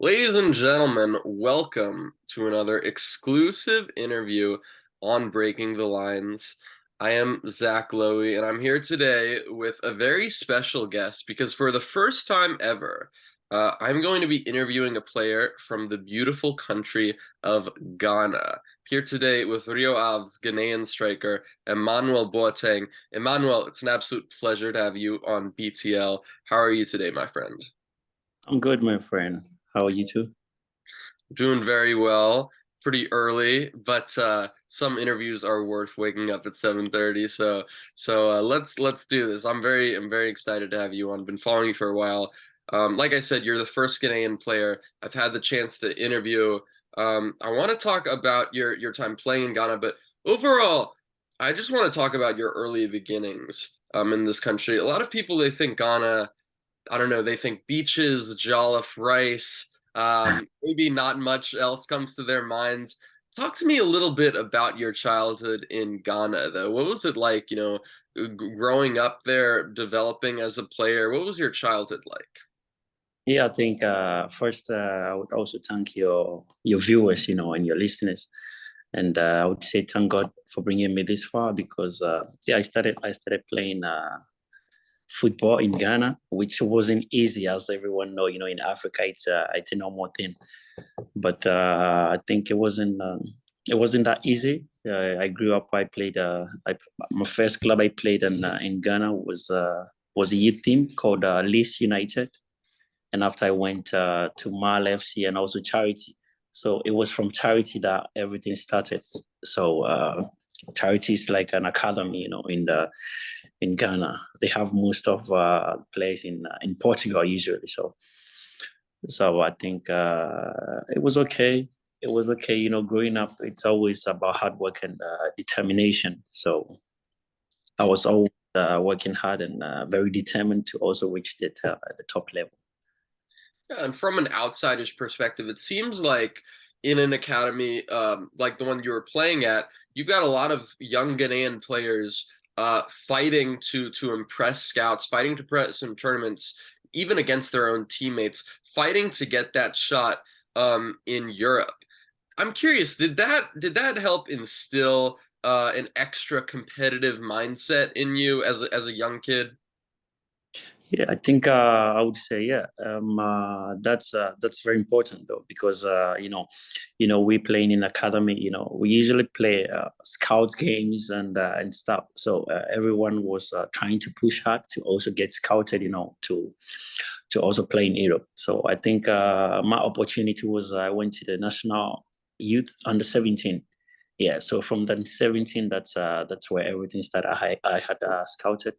Ladies and gentlemen, welcome to another exclusive interview on Breaking the Lines. I am Zach Lowy, and I'm here today with a very special guest because for the first time ever, I'm going to be interviewing a player from the beautiful country of Ghana. Here today with Rio Ave's Ghanaian striker, Emmanuel Boateng. Emmanuel, it's an absolute pleasure to have you on BTL. How are you today, my friend? I'm good, my friend. How are you too? Doing very well. Pretty early, but some interviews are worth waking up at 7:30. So let's do this. I'm very excited to have you on. Been following you for a while. Like I said, you're the first Ghanaian player I've had the chance to interview. I want to talk about your time playing in Ghana, but overall, I just want to talk about your early beginnings in this country. A lot of people they think Ghana I don't know, they think beaches, jollof rice, maybe not much else comes to their minds. Talk to me a little bit about your childhood in Ghana, though. What was it like, growing up there, developing as a player? What was your childhood like? Yeah, I think first I would also thank your viewers, and your listeners, and I would say thank God for bringing me this far because yeah, I started playing football in Ghana, which wasn't easy, as everyone know. In Africa it's a normal thing, but I think it wasn't that easy. I grew up. I played. My first club I played in Ghana was a youth team called Leeds United, and after I went to Mal FC and also Charity. So it was from Charity that everything started. So Charity is like an academy, in Ghana. They have most of players in Portugal usually. So I think it was okay. It was okay. Growing up, it's always about hard work and determination. So I was always working hard and very determined to also reach the top level. Yeah, and from an outsider's perspective, it seems like in an academy like the one you were playing at, you've got a lot of young Ghanaian players fighting to impress scouts, fighting to press some tournaments, even against their own teammates, fighting to get that shot in Europe. I'm curious, did that help instill an extra competitive mindset in you as a young kid? Yeah, I think I would say yeah. That's very important though because we playing in academy. We usually play scout games and stuff. So everyone was trying to push hard to also get scouted. To also play in Europe. So I think my opportunity was I went to the national youth under 17. Yeah, so from then 17, that's where everything started. I had scouted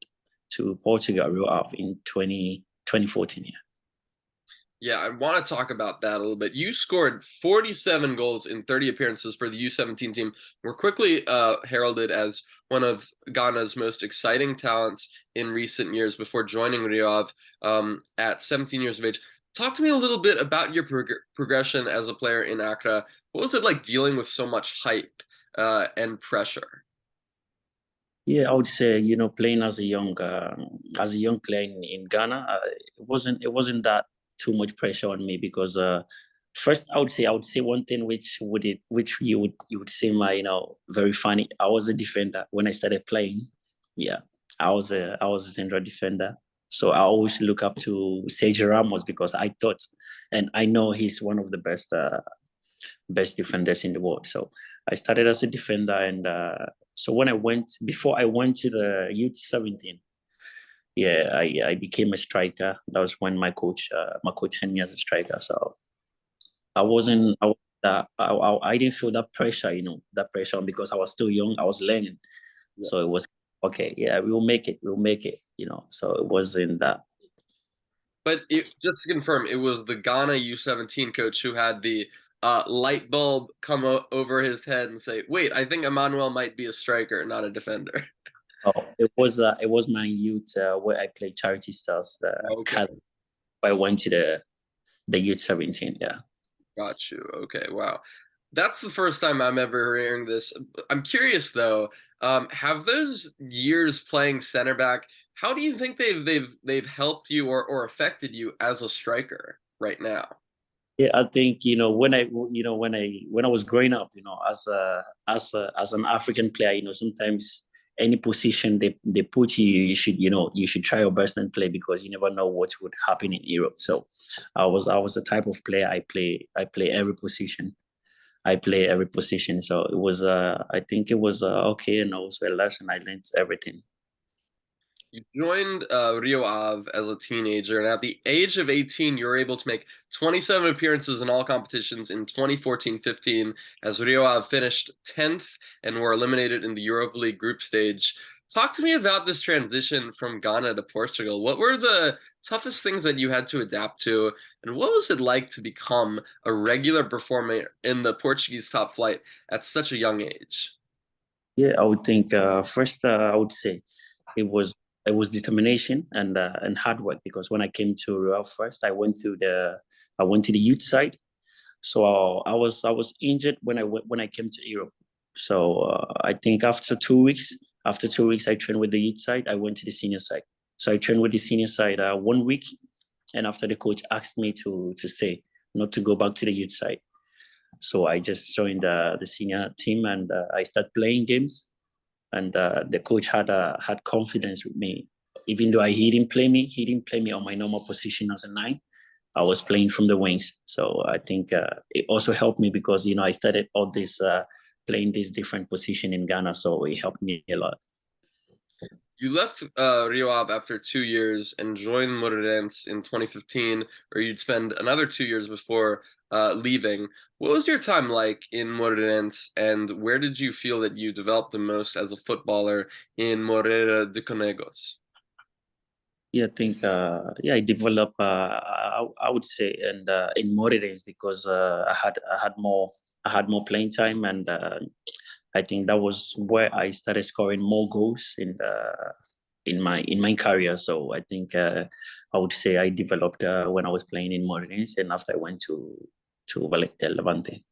to Portugal, Rio Ave in 2014. Yeah. Yeah, I want to talk about that a little bit. You scored 47 goals in 30 appearances for the U17 team. We're quickly heralded as one of Ghana's most exciting talents in recent years before joining Rio Ave at 17 years of age. Talk to me a little bit about your progression as a player in Accra. What was it like dealing with so much hype and pressure? Yeah, I would say playing as a young player in Ghana, it wasn't that too much pressure on me because first I would say one thing which you would say my very funny. I was a defender when I started playing. Yeah, I was a central defender. So I always look up to Sergio Ramos because I thought, and I know he's one of the best defenders in the world. So I started as a defender, and so before I went to the youth 17, yeah, I became a striker. That was when my coach had me as a striker. So I wasn't, I, was- I didn't feel that pressure, that pressure because I was still young. I was learning, so it was okay. Yeah, we will make it. We'll make it. So it wasn't that. But just to confirm, it was the Ghana U17 coach who had the light bulb come over his head and say, "Wait, I think Emmanuel might be a striker, not a defender." Oh, it was my youth where I played charity stars. The Okay, academy. I went to the youth 17. Yeah. got you. Okay, wow. That's the first time I'm ever hearing this. I'm curious though, have those years playing center back, how do you think they've helped you or affected you as a striker right now? Yeah, I think when I was growing up, as an African player, sometimes any position they put you, you should try your best and play because you never know what would happen in Europe. So, I was the type of player I play every position. I play every position. So it was I think it was okay, and also a lesson. I learned everything. You joined Rio Ave as a teenager, and at the age of 18, you were able to make 27 appearances in all competitions in 2014-15 as Rio Ave finished 10th and were eliminated in the Europa League group stage. Talk to me about this transition from Ghana to Portugal. What were the toughest things that you had to adapt to, and what was it like to become a regular performer in the Portuguese top flight at such a young age? Yeah, I would think first I would say it was it was determination and hard work because when I came to Real first, I went to the youth side. So I was injured when I came to Europe. So I think after 2 weeks I trained with the youth side. I went to the senior side. So I trained with the senior side 1 week, and after the coach asked me to stay, not to go back to the youth side. So I just joined the senior team and I started playing games. And the coach had confidence with me. Even though he didn't play me on my normal position as a nine. I was playing from the wings. So I think it also helped me because I started all this playing this different position in Ghana. So it helped me a lot. You left Rio Ave after 2 years and joined Moreirense in 2015, where you'd spend another 2 years before leaving. What was your time like in Moreirense, and where did you feel that you developed the most as a footballer in Moreira de Conegos? Yeah, I think I developed. I would say, and in more days because I had more playing time, and I think that was where I started scoring more goals in my career. So I think I would say I developed when I was playing in Morenese, and after I went to Levante.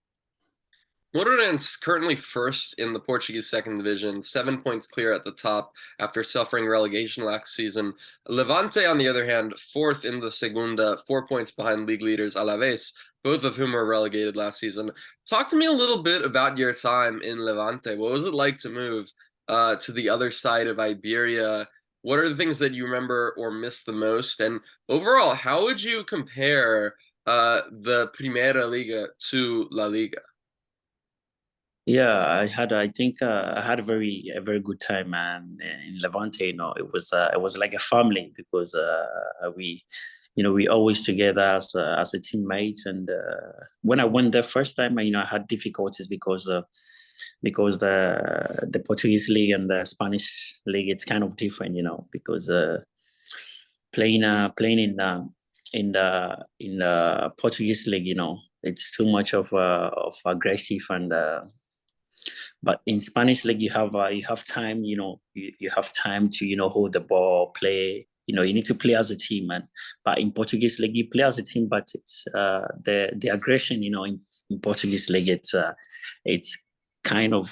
Moreirense currently first in the Portuguese second division, 7 points clear at the top after suffering relegation last season. Levante, on the other hand, fourth in the Segunda, 4 points behind league leaders Alaves, both of whom were relegated last season. Talk to me a little bit about your time in Levante. What was it like to move to the other side of Iberia? What are the things that you remember or miss the most? And overall, how would you compare the Primera Liga to La Liga? Yeah, I think I had a very good time, man, in Levante. It was like a family because we always together as a teammates. And when I went there first time, I had difficulties because the Portuguese league and the Spanish league it's kind of different, because playing in the Portuguese league, it's too much of aggressive and. But in Spanish league, you have time. You have time to hold the ball, play. You need to play as a team, and but in Portuguese league, you play as a team, but it's the aggression. In Portuguese league, it's kind of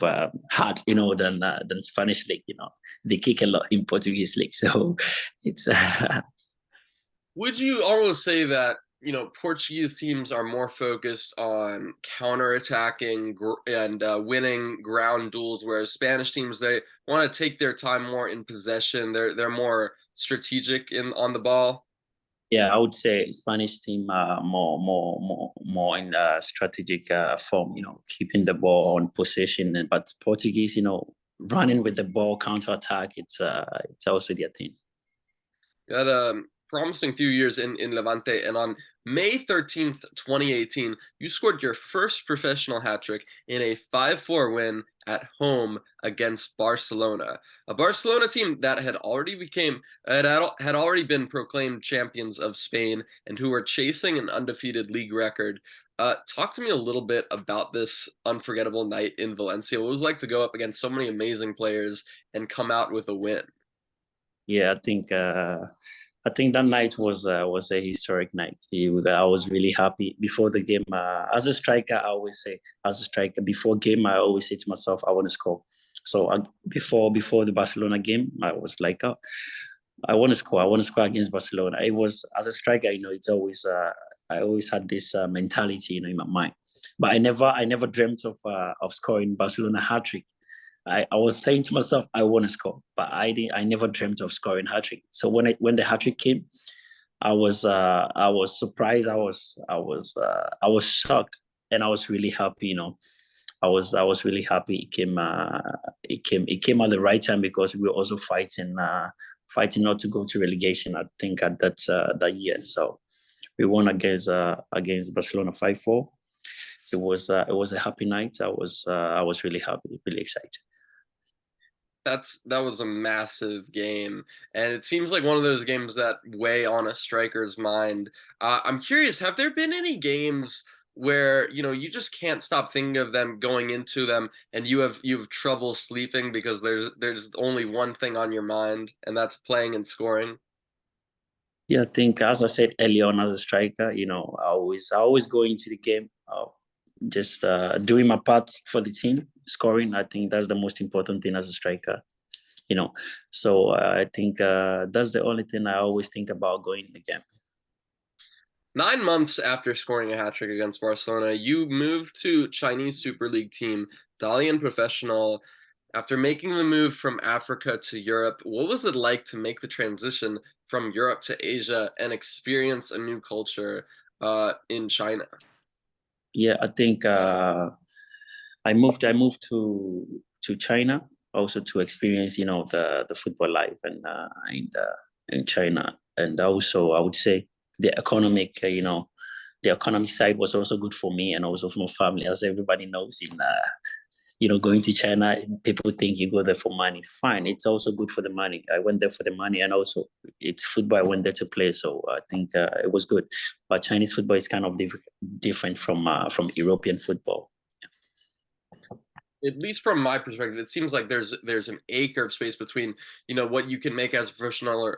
hard, than Spanish league. They kick a lot in Portuguese league, so it's Would you almost say that, Portuguese teams are more focused on counterattacking and winning ground duels, whereas Spanish teams they want to take their time more in possession. They're more strategic in on the ball. yeah, I would say Spanish team more in strategic form, keeping the ball on possession. But Portuguese, running with the ball, counter attack. It's also their thing. You had a promising few years in Levante, and on May 13th, 2018, you scored your first professional hat trick in a 5-4 win at home against Barcelona, a Barcelona team that had already been proclaimed champions of Spain and who were chasing an undefeated league record. Talk to me a little bit about this unforgettable night in Valencia. What it was like to go up against so many amazing players and come out with a win? Yeah, I think that night was a historic night. I was really happy before the game. As a striker, I always say, as a striker, before game, I always say to myself, I want to score. So before the Barcelona game, I was like, I want to score. I want to score against Barcelona. It was as a striker, it's always I always had this mentality, in my mind. But I never dreamt of scoring Barcelona hat trick. I was saying to myself, I want to score, but I never dreamt of scoring hat trick. So when the hat trick came, I was surprised. I was shocked, and I was really happy. I was really happy. It came at the right time because we were also fighting not to go to relegation. I think at that year. So we won against Barcelona 5-4. It was a happy night. I was really happy, really excited. That was a massive game, and it seems like one of those games that weigh on a striker's mind. I'm curious, have there been any games where you just can't stop thinking of them going into them, and you have trouble sleeping because there's only one thing on your mind, and that's playing and scoring? Yeah, I think as I said earlier on, as a striker, I always go into the game, just doing my part for the team, scoring. I think that's the most important thing as a striker. You know, so I think that's the only thing I always think about going in the game. 9 months after scoring a hat trick against Barcelona, you moved to Chinese Super League team Dalian Professional. After making the move from Africa to Europe, what was it like to make the transition from Europe to Asia and experience a new culture in China? Yeah, I think I moved to China also to experience the football life in China, and also I would say the economic the economic side was also good for me and also for my family. As everybody knows, going to China, people think you go there for money. Fine, it's also good for the money. I went there for the money, and also it's football I went there to play, so I think it was good. But Chinese football is kind of different from European football. At least from my perspective, it seems like there's an acre of space between what you can make as a professional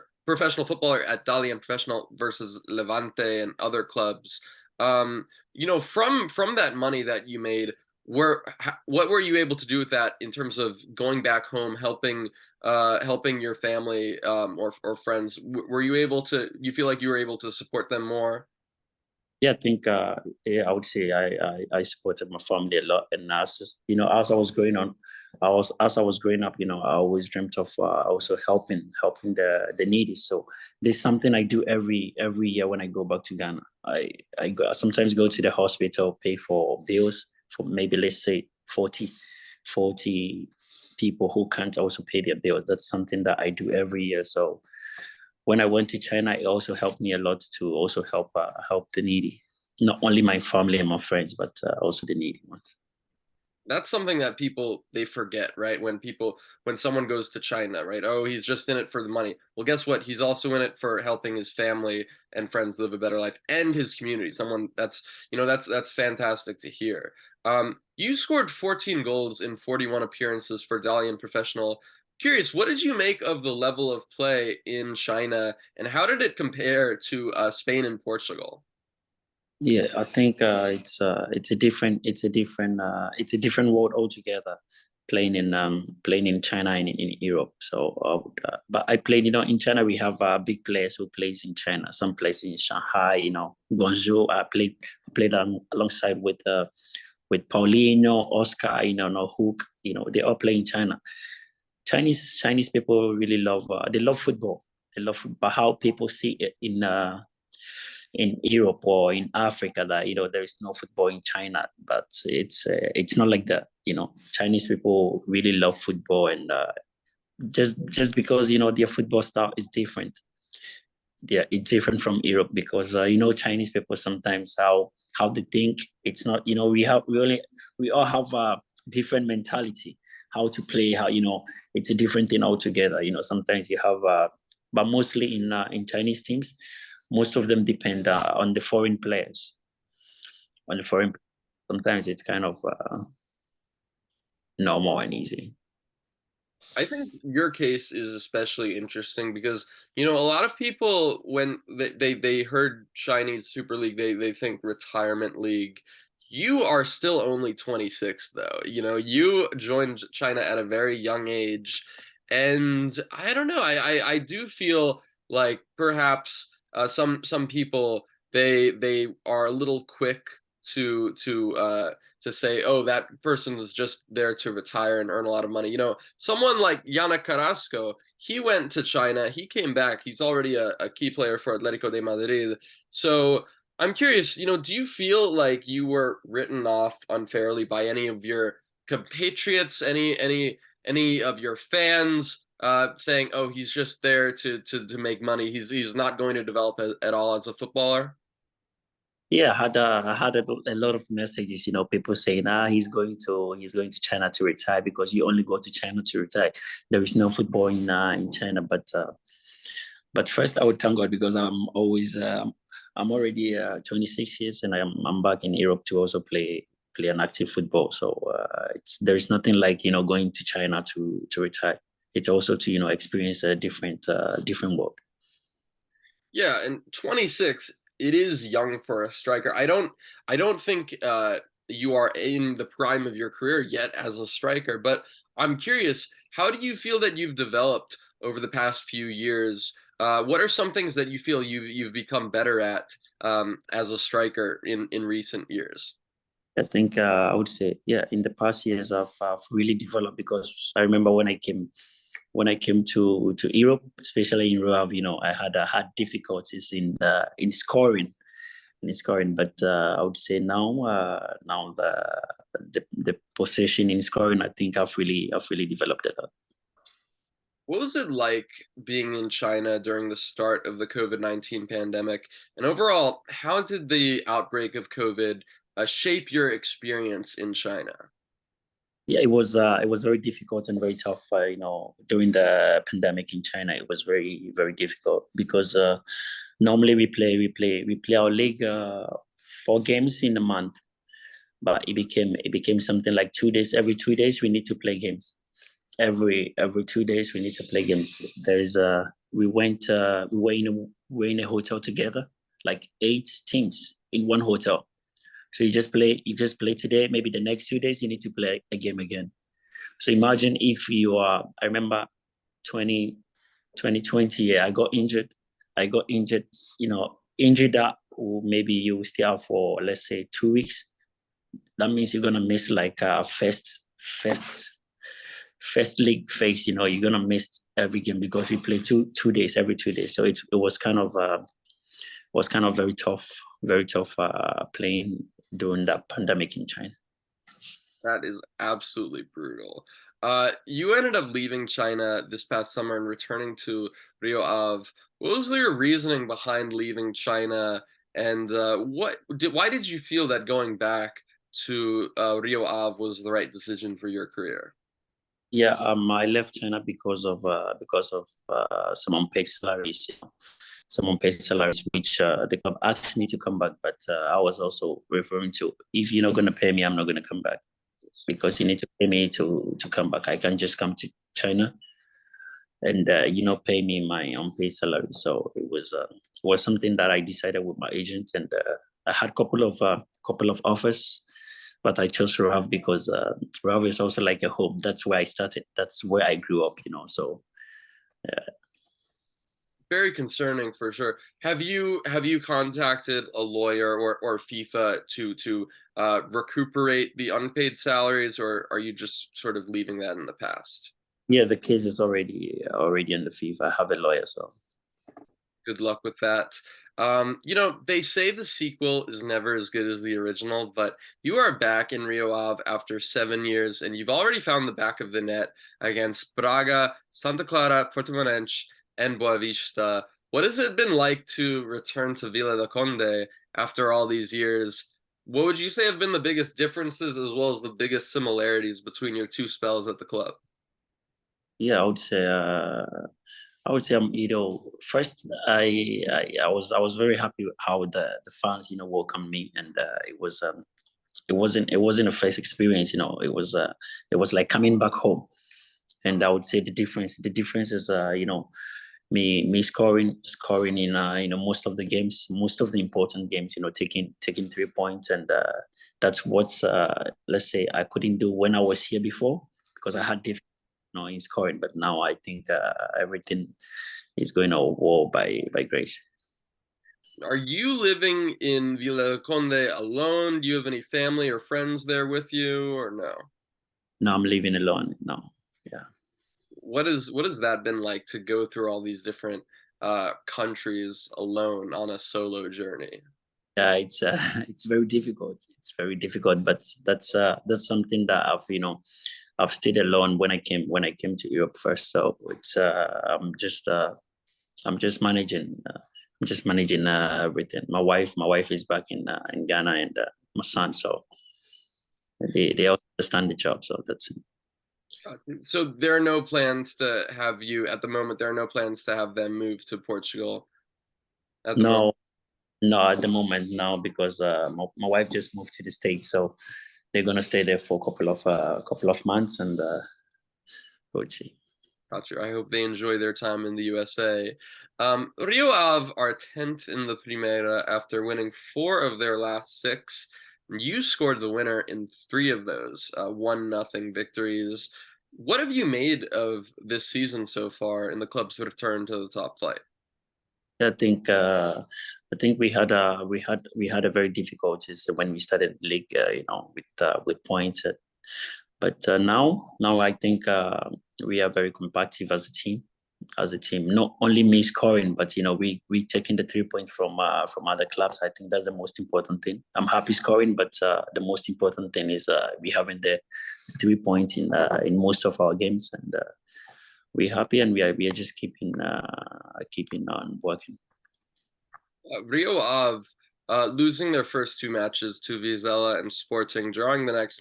footballer at Dalian Professional versus Levante and other clubs. From that money that you made, what were you able to do with that in terms of going back home, helping your family or friends? Were you able to? You feel like you were able to support them more? Yeah, I think yeah, I would say I supported my family a lot, and as I was growing on, I was growing up, I always dreamt of also helping the needy. So this is something I do every year when I go back to Ghana. I sometimes go to the hospital, pay for bills for maybe let's say 40 people who can't also pay their bills. That's something that I do every year. So when I went to China, it also helped me a lot to also help the needy, not only my family and my friends, but also the needy ones. That's something that people they forget, right? When someone goes to China, right? Oh, he's just in it for the money. Well, guess what? He's also in it for helping his family and friends live a better life and his community. Someone that's fantastic to hear. You scored 14 goals in 41 appearances for Dalian Professional. Curious, what did you make of the level of play in China, and how did it compare to Spain and Portugal? Yeah, I think it's a different world altogether. Playing in China and in Europe. So, but I played. In China we have big players who plays in China. Some plays in Shanghai. Guangzhou. I played alongside with Paulinho, Oscar. No Hook. They all play in China. Chinese people really love. They love football. They love football. How people see it in Europe or in Africa that there is no football in China, but it's not like that. Chinese people really love football, and just because their football style is different. Yeah, it's different from Europe because Chinese people sometimes how they think. It's not we all have a different mentality how to play. How it's a different thing altogether. Sometimes you have but mostly in Chinese teams, most of them depend on the foreign players. On the foreign, sometimes it's kind of normal and easy. I think your case is especially interesting because a lot of people when they heard Chinese Super League they think retirement league. You are still only 26 though. You joined China at a very young age, and I don't know. I do feel like perhaps some people they are a little quick to say, oh, that person is just there to retire and earn a lot of money. Someone like Yana Carrasco, he went to China, he came back, he's already a key player for Atletico de Madrid. So I'm curious, do you feel like you were written off unfairly by any of your compatriots, any of your fans, saying, "Oh, he's just there to make money. He's not going to develop at all as a footballer." Yeah, I had a lot of messages, people saying, he's going to China to retire because you only go to China to retire. There is no football in China, but first I would thank God because I'm already 26 years and I'm back in Europe to also play an active football. So there's nothing like going to China to retire. It's also to experience a different world. Yeah, and 26, it is young for a striker. I don't think you are in the prime of your career yet as a striker, but I'm curious, how do you feel that you've developed over the past few years? What are some things that you feel you've become better at as a striker in recent years? I think I would say, yeah, in the past years I've really developed because I remember when I came to Europe, especially in Rio Ave, I had difficulties in scoring, but I would say now the possession in scoring, I think I've really developed it. What was it like being in China during the start of the COVID-19 pandemic? And overall, how did the outbreak of COVID shape your experience in China? Yeah, it was very difficult and very tough. During the pandemic in China, it was very very difficult because normally we play our league 4 games in a month, but it became something like 2 days. Every 2 days we need to play games. Every 2 days we need to play games. There's we were in a hotel together, like 8 teams in one hotel. So you just play today, maybe the next 2 days you need to play a game again. So imagine if I remember 20 2020, yeah, I got injured, injured that maybe you stay out for, let's say, 2 weeks. That means you're gonna miss like first league phase. You're gonna miss every game because we play 2 days every 2 days. So it was kind of very tough playing during that pandemic in China. That is absolutely brutal. You ended up leaving China this past summer and returning to Rio Ave. What was your reasoning behind leaving China, and why did you feel that going back to Rio Ave was the right decision for your career? Yeah, I left China because of some unpaid salaries. Some unpaid salaries, which the club asked me to come back, but I was also referring to, if you're not going to pay me, I'm not going to come back because you need to pay me to come back. I can't just come to China and pay me my unpaid salary. So it was something that I decided with my agent, and I had couple of offers, but I chose Rav because Rav is also like a home. That's where I started. That's where I grew up. So Very concerning for sure. Have you contacted a lawyer or FIFA to recuperate the unpaid salaries, or are you just sort of leaving that in the past? yeah, the case is already in the FIFA. I have a lawyer, so Good luck with that. They say the sequel is never as good as the original, but you are back in Rio Ave after 7 years, and you've already found the back of the net against Braga, Santa Clara, Portimonense, and Boavista. What has it been like to return to Vila do Conde after all these years? What would you say have been the biggest differences as well as the biggest similarities between your two spells at the club? yeah, I would say, first I was very happy with how the fans welcomed me, and it wasn't a first experience. It was like coming back home. And I would say the difference is me scoring in most of the games, most of the important games, taking 3 points, and that's what's let's say I couldn't do when I was here before because I had different in scoring, but now I think everything is going all well by grace. Are you living in Villa Conde alone? Do you have any family or friends there with you, or no? No, I'm living alone now. Yeah. What has that been like to go through all these different countries alone on a solo journey? Yeah, it's it's very difficult. It's very difficult, but that's something that I've stayed alone when I came to Europe first. So it's I'm just managing everything. My wife is back in Ghana, and my son. So they all understand the job. So that's it. So there are no plans to have you at the moment. There are no plans to have them move to Portugal at the moment. No, no, at the moment now because my wife just moved to the States, so they're gonna stay there for a couple of months, and we'll see. Gotcha. I hope they enjoy their time in the USA. Rio Ave are 10th in the Primera after winning four of their last six. You scored the winner in three of those, 1-0 victories. What have you made of this season so far in the club's return to the top flight? I think we had a very difficult season when we started the league, with points. But now I think we are very competitive as a team. As a team, not only me scoring, but we taking the 3 points from other clubs. I think that's the most important thing. I'm happy scoring, but the most important thing is we having the 3 points in most of our games, and we're happy, and we are just keeping on working. Rio Ave losing their first two matches to Vizela and Sporting, drawing the next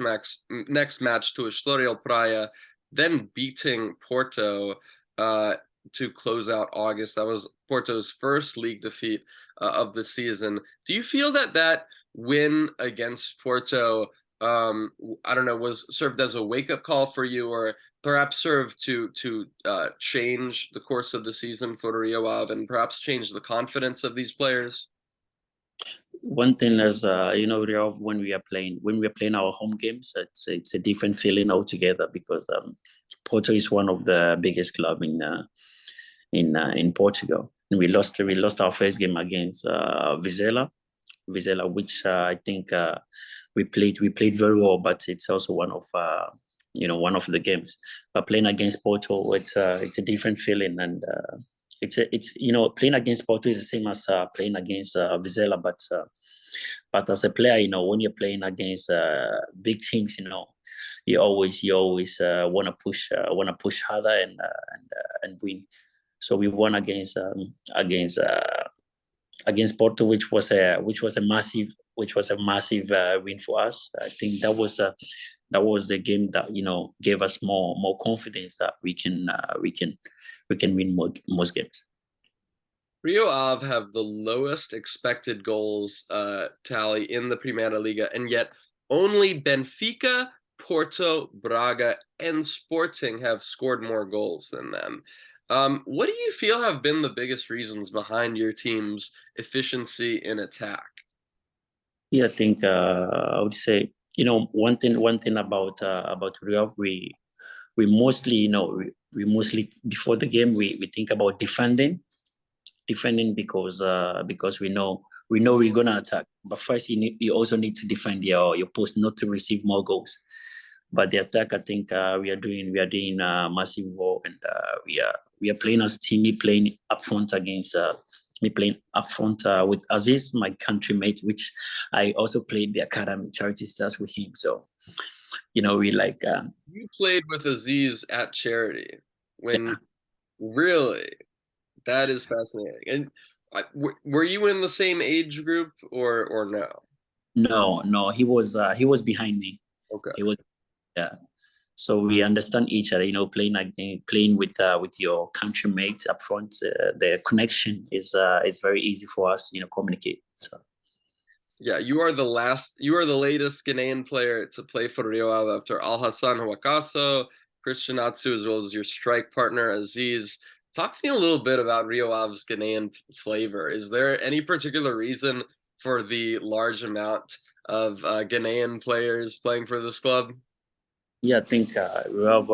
match to Estoril Praia, then beating Porto uh, to close out August. That was Porto's first league defeat of the season. Do you feel that that win against Porto, I don't know, was served as a wake up call for you, or perhaps served to change the course of the season for Rio Ave and perhaps change the confidence of these players? One thing is, Rio, when we are playing our home games, it's a different feeling altogether because Porto is one of the biggest club in Portugal, and we lost our first game against Vizela, which I think we played very well, but it's also one of the games. But playing against Porto, it's a different feeling, and it's playing against Porto is the same as playing against Vizela, but as a player, when you're playing against big teams, you always want to push harder and win. So we won against Porto, which was a massive win for us. I think that was the game that gave us more confidence that we can win most games. Rio Ave have the lowest expected goals tally in the Primeira Liga, and yet only Benfica, Porto, Braga, and Sporting have scored more goals than them. What do you feel have been the biggest reasons behind your team's efficiency in attack? Yeah, I think I would say one thing about Rio, we mostly we mostly before the game we think about defending because we know we're gonna attack. But first, you also need to defend your post not to receive more goals. But the attack, I think we are doing massive work, and we are playing as a team. Me playing up front with Aziz, my countrymate, which I also played the academy charity stars with him. So we like You played with Aziz at Charity when really that is fascinating. And were you in the same age group or no? no, he was behind me. Okay. He was yeah. So we understand each other. Playing with your country mates up front, the connection is very easy for us. Communicate. So Yeah, you are the latest Ghanaian player to play for Rio Ave after Al Hassan Hawakaso, Christian Atsu, as well as your strike partner Aziz. Talk to me a little bit about Rio Ave's Ghanaian flavor. Is there any particular reason for the large amount of Ghanaian players playing for this club? Yeah, I think we have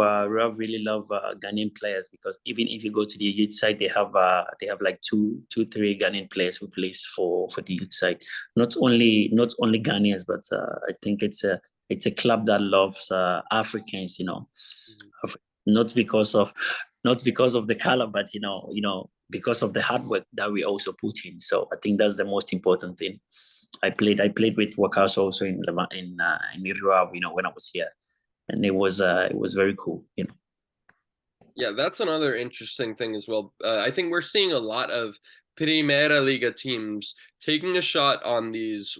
really love Ghanaian players because even if you go to the youth side, they have like three Ghanaian players who plays for the youth side. Not only Ghanaians, but I think it's a club that loves Africans. Mhm. Af- not because of not because of the color, but because of the hard work that we also put in. So I think that's the most important thing. I played with Workhouse also in Rio Ave, when I was here, and it was very cool. Yeah, that's another interesting thing as well. I think we're seeing a lot of Primera Liga teams taking a shot on these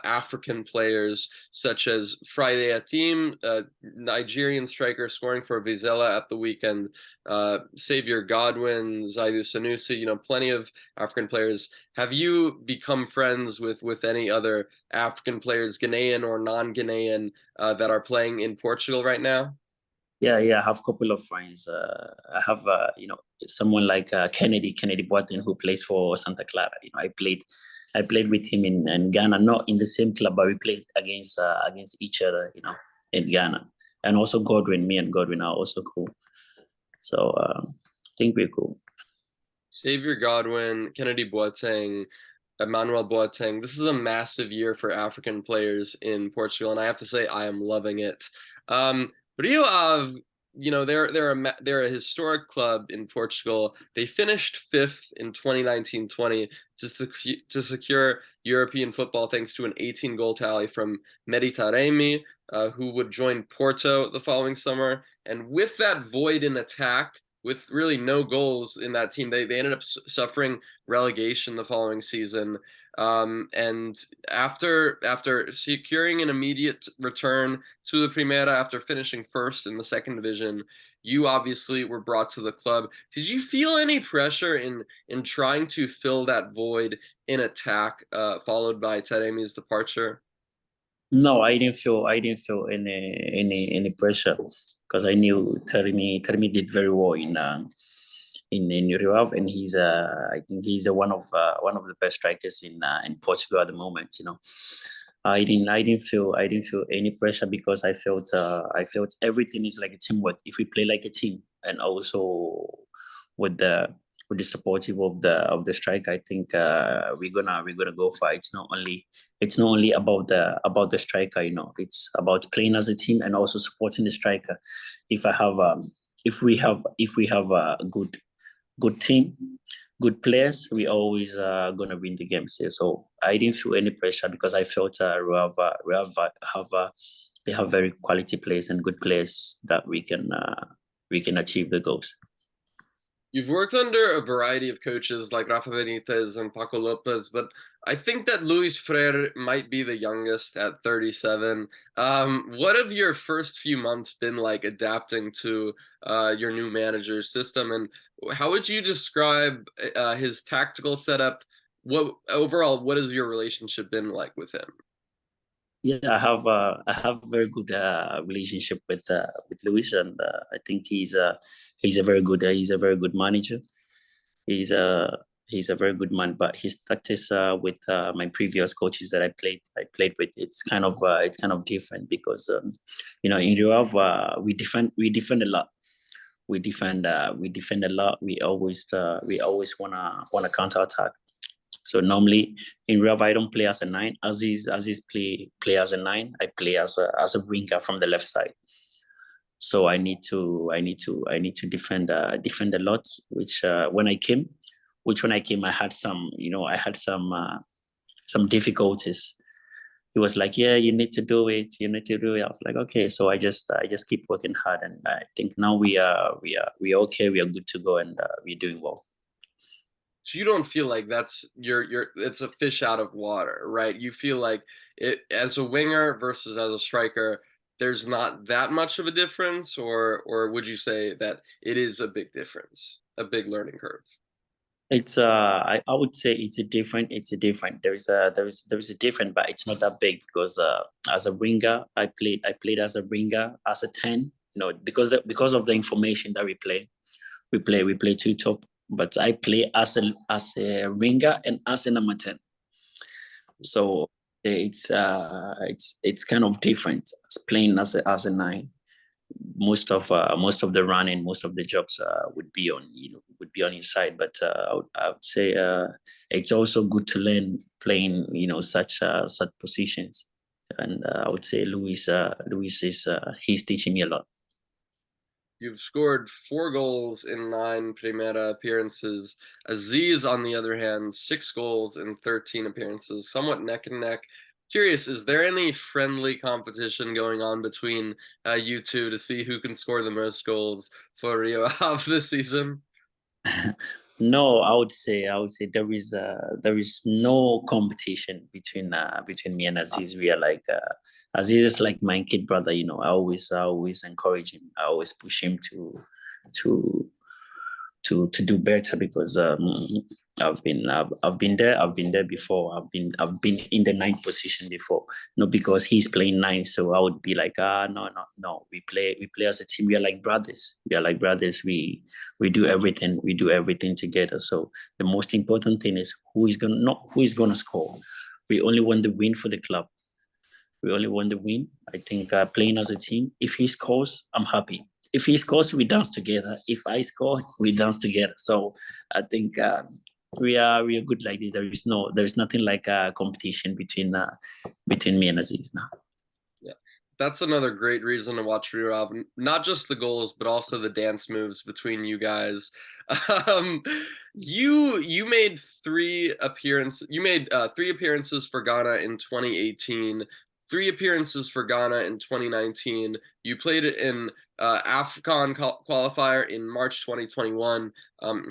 African players, such as Friday Atim, Nigerian striker scoring for Vizela at the weekend, Xavier Godwin, Zaidu Sanusi, plenty of African players. Have you become friends with any other African players, Ghanaian or non-Ghanaian, that are playing in Portugal right now? Yeah. I have a couple of friends. I have someone like Kennedy Boateng who plays for Santa Clara. I played with him in Ghana, not in the same club, but we played against each other. In Ghana, and also Godwin. Me and Godwin are also cool. So I think we're cool. Xavier Godwin, Kennedy Boateng, Emmanuel Boateng. This is a massive year for African players in Portugal, and I have to say I am loving it. Rio Ave, they're a historic club in Portugal. They finished fifth in 2019-20 to secure European football thanks to an 18 goal tally from Mehdi Taremi, who would join Porto the following summer. And with that void in attack, with really no goals in that team, they ended up suffering relegation the following season. And after securing an immediate return to the Primera after finishing first in the second division, you obviously were brought to the club. Did you feel any pressure in trying to fill that void in attack, followed by Taremi's departure? No, I didn't feel any pressure because I knew Termi did very well in Rio Ave, and I think he's one of the best strikers in Portugal at the moment. I didn't feel any pressure because I felt everything is like a teamwork. If we play like a team, and also with the supportive of the strike, I think we're gonna go far. It's not only about the striker. It's about playing as a team and also supporting the striker. If I have if we have a good team, good players, we always gonna win the games. Yeah. So I didn't feel any pressure because I felt they have very quality players and good players that we can achieve the goals. You've worked under a variety of coaches like Rafa Benitez and Paco Lopez, but I think that Luis Freire might be the youngest at 37. What have your first few months been like adapting to your new manager's system, and how would you describe his tactical setup? What has your relationship been like with him? Yeah, I have a very good relationship with Luis, and I think he's a very good manager. He's a very good man, but his tactics with my previous coaches that I played with, it's kind of different because in Rio Ave, we defend a lot. We defend a lot. We always wanna counter attack. So normally in Real, I don't play as a nine. As is play as a nine. I play as a winger from the left side. So I need to defend a lot. Which when I came, I had some difficulties. He was like, "Yeah, you need to do it. You need to do it." I was like, "Okay." So I just keep working hard, and I think now we are okay. We are good to go, and we're doing well. So you don't feel like that's it's a fish out of water, right? You feel like it as a winger versus as a striker, there's not that much of a difference, or would you say that it is a big difference, a big learning curve? I would say it's a different. There is a different, but it's not that big because as a winger, I played as a winger as a 10. Because of the information that we play two top, but I play as a winger and as a number 10. So it's kind of different. It's playing as a 9 most of the running, most of the jobs would be on his side. But I would say it's also good to learn playing such positions. And I would say Luis is he's teaching me a lot. You've scored 4 goals in 9 Primera appearances. Aziz, on the other hand, 6 goals in 13 appearances, somewhat neck and neck. Curious, is there any friendly competition going on between you two to see who can score the most goals for Rio Ave this season? No, I would say there is no competition between me and Aziz. We are like Aziz is like my kid brother. I always encourage him. I always push him to to do better because I've been there before. I've been in the ninth position before. Not because he's playing nine, so I would be like, no. We play as a team. We are like brothers. We do everything. We do everything together. So the most important thing is who is gonna score. We only want the win for the club. We only want the win. I think playing as a team, if he scores, I'm happy. If he scores, we dance together. If I score, we dance together. So I think we are good like this. There is nothing like a competition between me and Aziz now. Yeah, that's another great reason to watch Rio Ave. Not just the goals, but also the dance moves between you guys. Um, you made 3 appearances. You made 3 appearances for Ghana in 2018. 3 appearances for Ghana in 2019. You played it in AFCON qualifier in March 2021.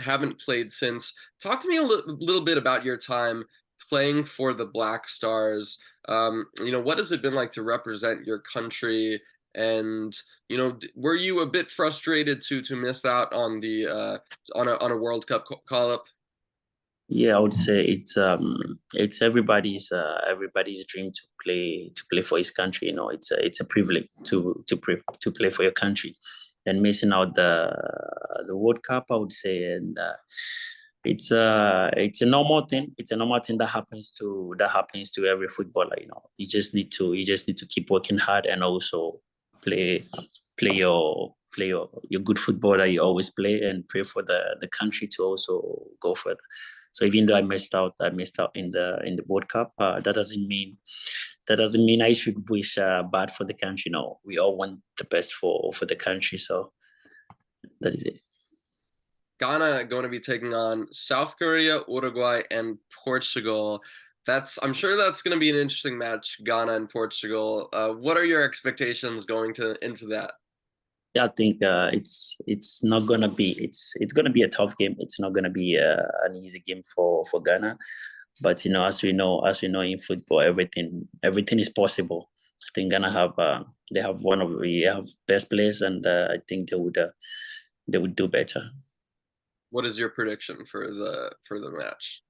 Haven't played since. Talk to me a little bit about your time playing for the Black Stars. What has it been like to represent your country? And were you a bit frustrated to miss out on the on a World Cup call up? Yeah, I would say it's everybody's dream to play for his country. It's a privilege to play for your country, and missing out the World Cup, I would say, and it's a normal thing. It's a normal thing that happens to every footballer. You just need to keep working hard and also play play your good football that you always play and pray for the country to also go further. So even though I missed out in the World Cup. That doesn't mean I should wish bad for the country. No, we all want the best for the country. So that is it. Ghana going to be taking on South Korea, Uruguay, and Portugal. I'm sure that's going to be an interesting match, Ghana and Portugal. What are your expectations going to into that? Yeah, I think it's not gonna be it's gonna be a tough game. It's not gonna be an easy game for Ghana. But as we know in football, everything is possible. I think Ghana have best players, and I think they would do better. What is your prediction for the match?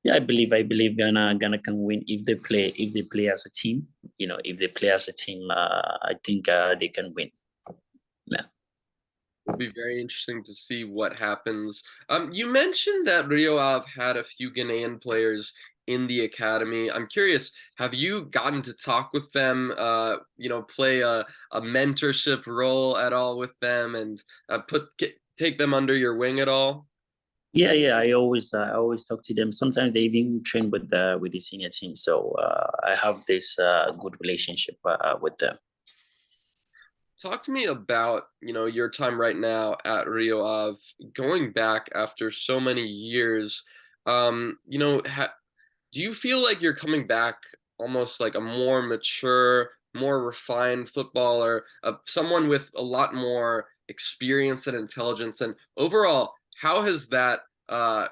Yeah, I believe Ghana can win if they play as a team. If they play as a team, I think they can win. Yeah. It'll be very interesting to see what happens. You mentioned that Rio Ave had a few Ghanaian players in the academy. I'm curious, have you gotten to talk with them? Play a mentorship role at all with them, and take them under your wing at all? Yeah, yeah. I always talk to them. Sometimes they even train with the senior team. So I have this good relationship with them. Talk to me about, your time right now at Rio Ave, going back after so many years. Do you feel like you're coming back almost like a more mature, more refined footballer, someone with a lot more experience and intelligence? And overall, how has that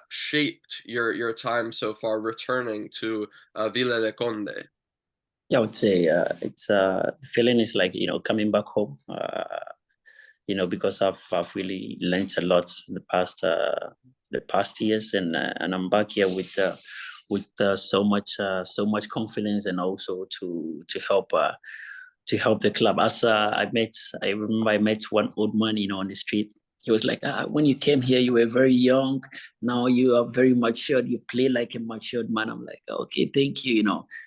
shaped your time so far returning to Villa de Conde? Yeah, I would say it's the feeling is like coming back home. Because I've really learned a lot in the past years, and I'm back here with so much confidence, and also to help the club. As I remember I met one old man, on the street. He was like, when you came here, you were very young. Now you are very matured. You play like a matured man. I'm like, okay, thank you.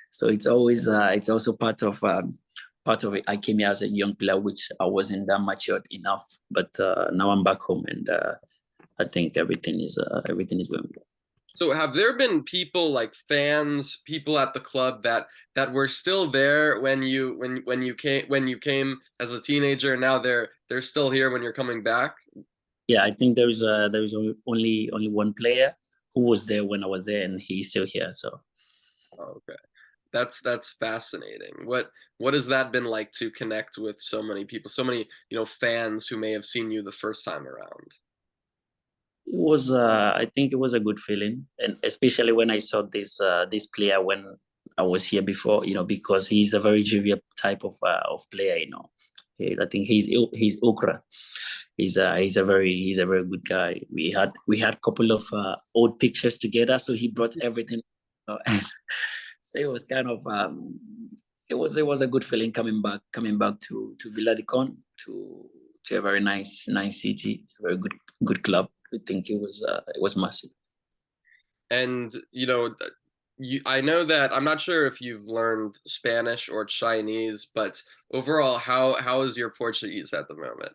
So it's always it's also part of it. I came here as a young player, which I wasn't that matured enough. But now I'm back home, and I think everything is going well. So have there been people like fans, people at the club that were still there when you came as a teenager and now they're still here when you're coming back? Yeah, I think there is only one player who was there when I was there, and he's still here. So Oh, okay. That's fascinating. What has that been like to connect with so many people, so many, fans who may have seen you the first time around? it was I think it was a good feeling, and especially when I saw this player when I was here before, because he's a very jovial type of player. I think he's Okra. He's a very good guy. We had couple of old pictures together, so he brought everything. So it was kind of it was a good feeling coming back to Villa de Con, to a very nice city, a very good club. I think it was massive. And I know that I'm not sure if you've learned Spanish or Chinese, but overall, how is your Portuguese at the moment?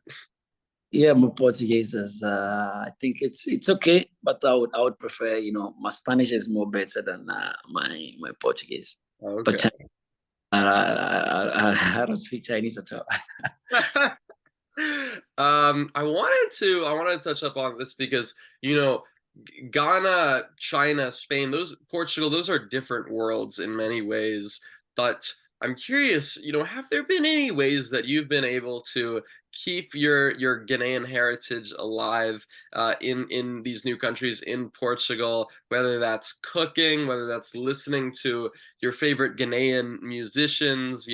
Yeah, my Portuguese is I think it's okay, but I would prefer, my Spanish is more better than my Portuguese. But Okay. I don't speak Chinese at all. I wanted to touch up on this because Ghana, China, Spain, those Portugal, those are different worlds in many ways. But I'm curious, have there been any ways that you've been able to keep your Ghanaian heritage alive in these new countries in Portugal, whether that's cooking, whether that's listening to your favorite Ghanaian musicians,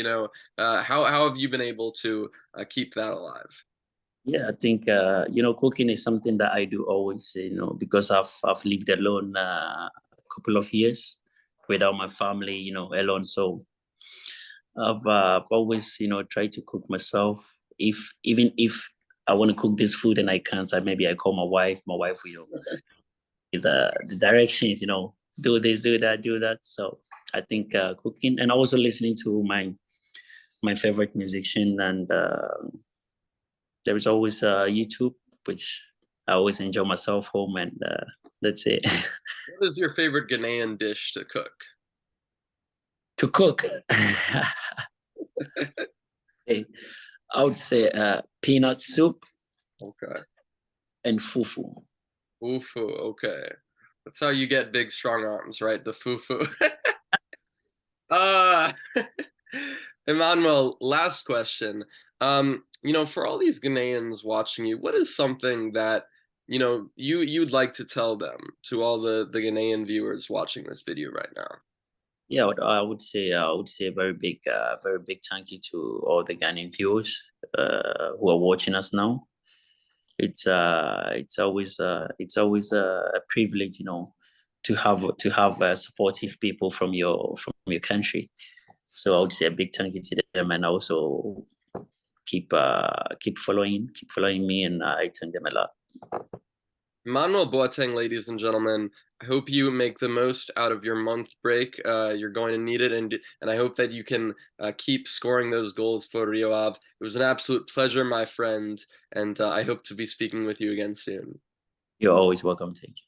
how have you been able to keep that alive? Yeah, I think cooking is something that I do always, because I've lived alone a couple of years without my family, alone. So I've always, tried to cook myself. Even if I want to cook this food and I can't, maybe I call my wife. My wife will, give the directions, do this, do that, do that. So I think cooking, and also listening to my favorite musician, and there is always YouTube, which I always enjoy myself home, and that's it. What is your favorite Ghanaian dish to cook? To cook, hey, I would say peanut soup Okay. and fufu. Fufu, okay. That's how you get big, strong arms, right? The fufu. Uh, Emmanuel, last question. For all these Ghanaians watching you, what is something that, you'd like to tell them, to all the Ghanaian viewers watching this video right now? Yeah, I would say a very big thank you to all the Ghanaian viewers who are watching us now. It's always a privilege, to have supportive people from your country. So I would say a big thank you to them, and also keep following me, and I thank them a lot. Emmanuel Boateng, ladies and gentlemen, I hope you make the most out of your month break. You're going to need it, and I hope that you can keep scoring those goals for Rio Ave. It was an absolute pleasure, my friend, and I hope to be speaking with you again soon. You're always welcome. Thank you.